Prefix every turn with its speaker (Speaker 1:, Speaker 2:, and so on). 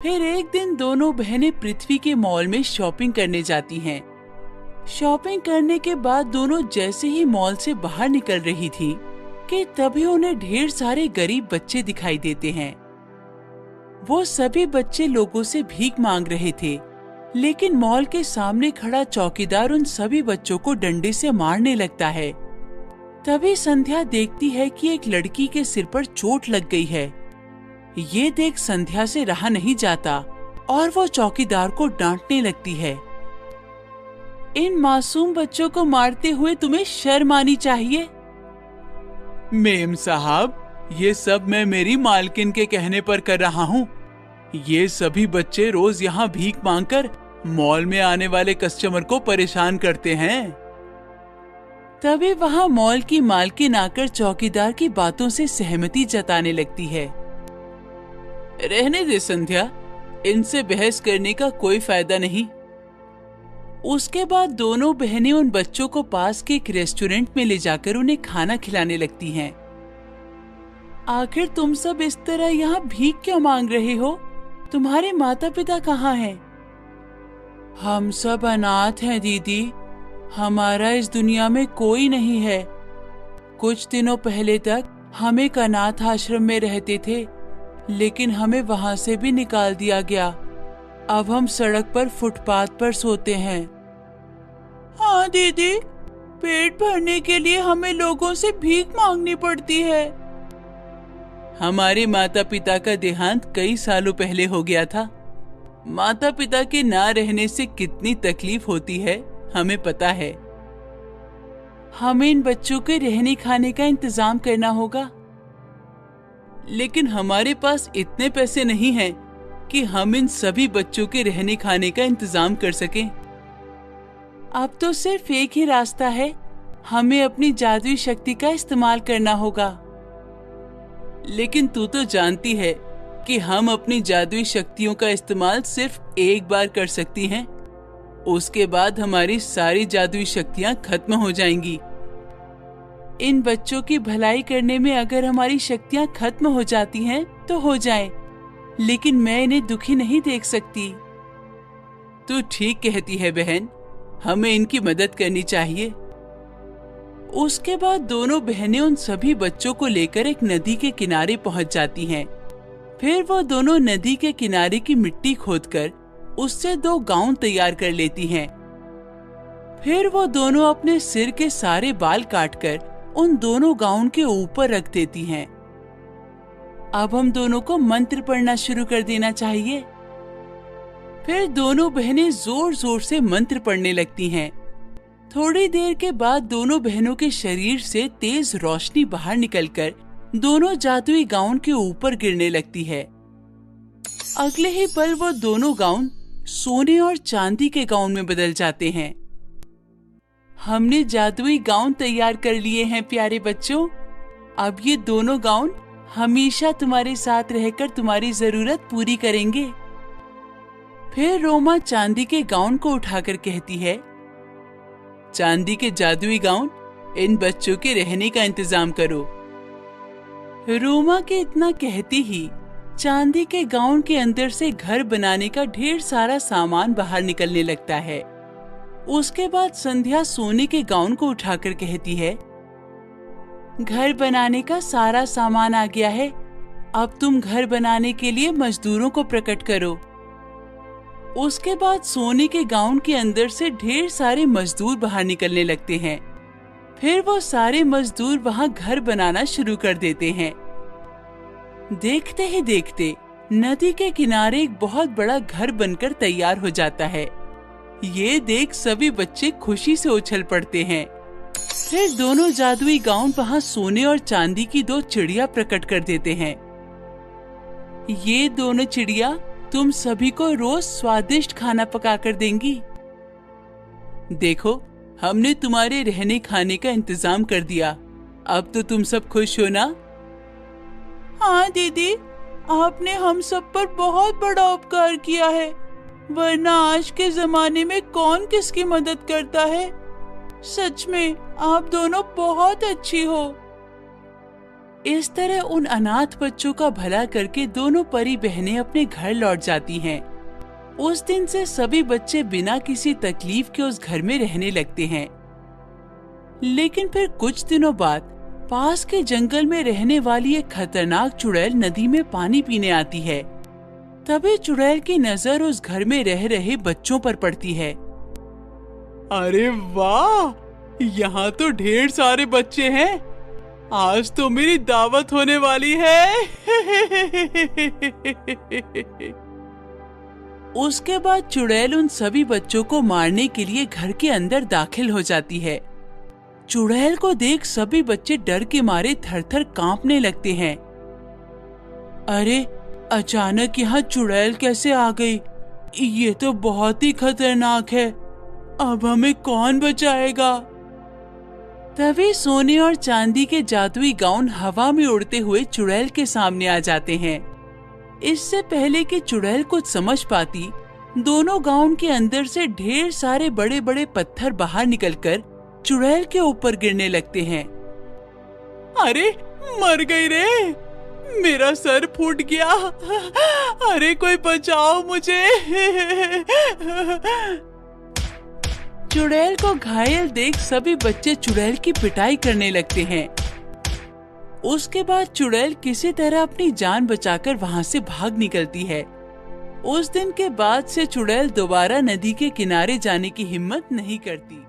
Speaker 1: फिर एक दिन दोनों बहनें पृथ्वी के मॉल में शॉपिंग करने जाती हैं। शॉपिंग करने के बाद दोनों जैसे ही मॉल से बाहर निकल रही थी कि तभी उन्हें ढेर सारे गरीब बच्चे दिखाई देते हैं। वो सभी बच्चे लोगों से भीख मांग रहे थे, लेकिन मॉल के सामने खड़ा चौकीदार उन सभी बच्चों को डंडे से मारने लगता है। तभी संध्या देखती है कि एक लड़की के सिर पर चोट लग गई है। ये देख संध्या से रहा नहीं जाता और वो चौकीदार को डांटने लगती है। इन मासूम बच्चों को मारते हुए तुम्हें शर्म आनी चाहिए। मेम साहब, ये सब मैं मेरी मालकिन के कहने पर कर रहा हूँ। ये सभी बच्चे रोज यहाँ भीख मांगकर मॉल में आने वाले कस्टमर को परेशान करते हैं। तभी वहाँ मॉल की मालकिन आकर चौकीदार की बातों से सहमति जताने लगती है। रहने दे संध्या, इनसे बहस करने का कोई फायदा नहीं। उसके बाद दोनों बहनें उन बच्चों को पास के एक रेस्टोरेंट में ले जाकर उन्हें खाना खिलाने लगती हैं। आखिर तुम सब इस तरह यहाँ भीख क्यों मांग रहे हो? तुम्हारे माता पिता कहाँ हैं? हम सब अनाथ हैं दीदी। हमारा इस दुनिया में कोई नहीं है। कुछ दिनों पहले तक हम एक अनाथ आश्रम में रहते थे, लेकिन हमें वहां से भी निकाल दिया गया। अब हम सड़क पर फुटपाथ पर सोते हैं। हाँ दीदी, पेट भरने के लिए हमें लोगों से भीख मांगनी पड़ती है। हमारे माता पिता का देहांत कई सालों पहले हो गया था। माता पिता के ना रहने से कितनी तकलीफ होती है हमें पता है। हमें इन बच्चों के रहने खाने का इंतजाम करना होगा, लेकिन हमारे पास इतने पैसे नहीं हैं कि हम इन सभी बच्चों के रहने खाने का इंतजाम कर सकें। अब तो सिर्फ एक ही रास्ता है, हमें अपनी जादुई शक्ति का इस्तेमाल करना होगा। लेकिन तू तो जानती है कि हम अपनी जादुई शक्तियों का इस्तेमाल सिर्फ एक बार कर सकती हैं। उसके बाद हमारी सारी जादुई शक्तियां खत्म हो जाएंगी। इन बच्चों की भलाई करने में अगर हमारी शक्तियां खत्म हो जाती हैं तो हो जाए, लेकिन मैं इन्हें दुखी नहीं देख सकती। तू ठीक कहती है बहन, हमें इनकी मदद करनी चाहिए। उसके बाद दोनों बहनें उन सभी बच्चों को लेकर एक नदी के किनारे पहुंच जाती हैं। फिर वो दोनों नदी के किनारे की मिट्टी खोदकर उससे 2 गाउन तैयार कर लेती हैं। फिर वो दोनों अपने सिर के सारे बाल काटकर उन दोनों गाउन के ऊपर रख देती हैं। अब हम दोनों को मंत्र पढ़ना शुरू कर देना चाहिए। फिर दोनों बहनें जोर जोर से मंत्र पढ़ने लगती हैं। थोड़ी देर के बाद दोनों बहनों के शरीर से तेज रोशनी बाहर निकलकर दोनों जादुई गाउन के ऊपर गिरने लगती है। अगले ही पल वो दोनों गाउन सोने और चांदी के गाउन में बदल जाते हैं। हमने जादुई गाउन तैयार कर लिए हैं प्यारे बच्चों। अब ये दोनों गाउन हमेशा तुम्हारे साथ रहकर तुम्हारी जरूरत पूरी करेंगे। फिर रोमा चांदी के गाउन को उठाकर कहती है, चांदी के जादुई गाउन, इन बच्चों के रहने का इंतजाम करो। रोमा के इतना कहती ही चांदी के गाउन के अंदर से घर बनाने का ढेर सारा सामान बाहर निकलने लगता है। उसके बाद संध्या सोने के गाउन को उठाकर कहती है, घर बनाने का सारा सामान आ गया है। अब तुम घर बनाने के लिए मजदूरों को प्रकट करो। उसके बाद सोने के गाउन के अंदर से ढेर सारे मजदूर बाहर निकलने लगते हैं। फिर वो सारे मजदूर वहां घर बनाना शुरू कर देते हैं। देखते ही देखते नदी के किनारे एक बहुत बड़ा घर बनकर तैयार हो जाता है। ये देख सभी बच्चे खुशी से उछल पड़ते हैं। फिर दोनों जादुई गाउन वहां सोने और चांदी की 2 चिड़िया प्रकट कर देते हैं। ये दोनों चिड़िया तुम सभी को रोज स्वादिष्ट खाना पकाकर देंगी। देखो, हमने तुम्हारे रहने खाने का इंतजाम कर दिया। अब तो तुम सब खुश हो ना? हाँ दीदी, आपने हम सब पर बहुत बड़ा उपकार किया है, वरना आज के जमाने में कौन किसकी मदद करता है। सच में आप दोनों बहुत अच्छी हो। इस तरह उन अनाथ बच्चों का भला करके दोनों परी बहनें अपने घर लौट जाती हैं। उस दिन से सभी बच्चे बिना किसी तकलीफ के उस घर में रहने लगते हैं। लेकिन फिर कुछ दिनों बाद पास के जंगल में रहने वाली एक खतरनाक चुड़ैल नदी में पानी पीने आती है। तभी चुड़ैल की नजर उस घर में रह रहे बच्चों पर पड़ती है। अरे वाह, यहाँ तो ढेर सारे बच्चे हैं। आज तो मेरी दावत होने वाली है। उसके बाद चुड़ैल उन सभी बच्चों को मारने के लिए घर के अंदर दाखिल हो जाती है। चुड़ैल को देख सभी बच्चे डर के मारे थर-थर कांपने लगते हैं। अरे, अचानक यहाँ चुड़ैल कैसे आ गई? ये तो बहुत ही खतरनाक है। अब हमें कौन बचाएगा? तभी सोने और चांदी के जादुई गाउन हवा में उड़ते हुए चुड़ैल के सामने आ जाते हैं। इससे पहले कि चुड़ैल कुछ समझ पाती, दोनों गाउन के अंदर से ढेर सारे बड़े बड़े पत्थर बाहर निकलकर चुड़ैल के ऊपर गिरने लगते हैं। अरे, मर गई रे, मेरा सर फूट गया। अरे कोई बचाओ मुझे। चुड़ैल को घायल देख सभी बच्चे चुड़ैल की पिटाई करने लगते हैं। उसके बाद चुड़ैल किसी तरह अपनी जान बचाकर वहां से भाग निकलती है। उस दिन के बाद से चुड़ैल दोबारा नदी के किनारे जाने की हिम्मत नहीं करती।